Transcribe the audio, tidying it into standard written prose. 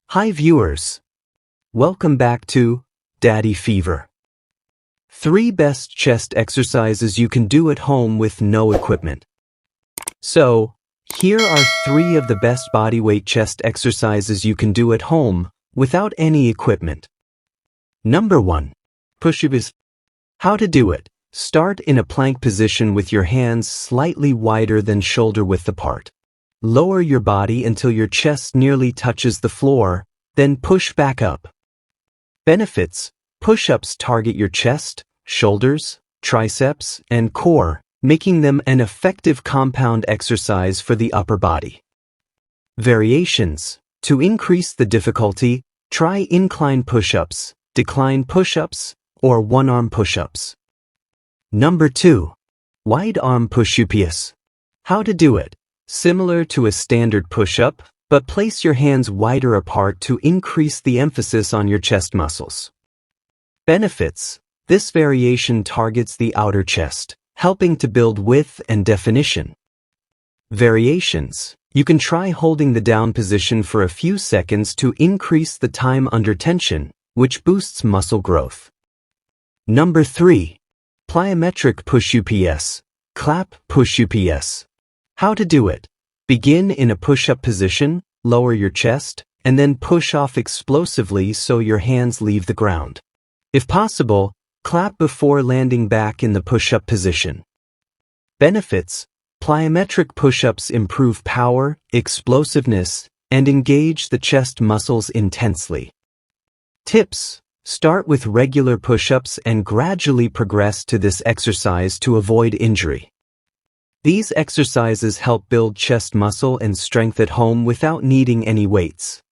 Hi viewers, welcome back to Daddy Fever. 3 best chest exercises you can do at home with no equipment. So, here are 3 of the best bodyweight chest exercises you can do at home without any equipment. Number 1. Push-ups. How to do it. Start in a plank position with your hands slightly wider than shoulder width apart. Lower your body until your chest nearly touches the floor, then push back up. Benefits: push-ups target your chest, shoulders, triceps, and core, making them an effective compound exercise for the upper body. Variations: to increase the difficulty, try incline push-ups, decline push-ups, or one-arm push-ups. Number 2. Wide arm push-ups. How to do it. Similar to a standard push-up, but place your hands wider apart to increase the emphasis on your chest muscles. Benefits: this variation targets the outer chest, helping to build width and definition. Variations: you can try holding the down position for a few seconds to increase the time under tension, which boosts muscle growth. Number 3. Plyometric push-ups. Clap push-ups. How to do it. Begin in a push-up position, lower your chest, and then push off explosively so your hands leave the ground. If possible, clap before landing back in the push-up position. Benefits: plyometric push-ups improve power, explosiveness, and engage the chest muscles intensely. Tips: start with regular push-ups and gradually progress to this exercise to avoid injury. These exercises help build chest muscle and strength at home without needing any weights.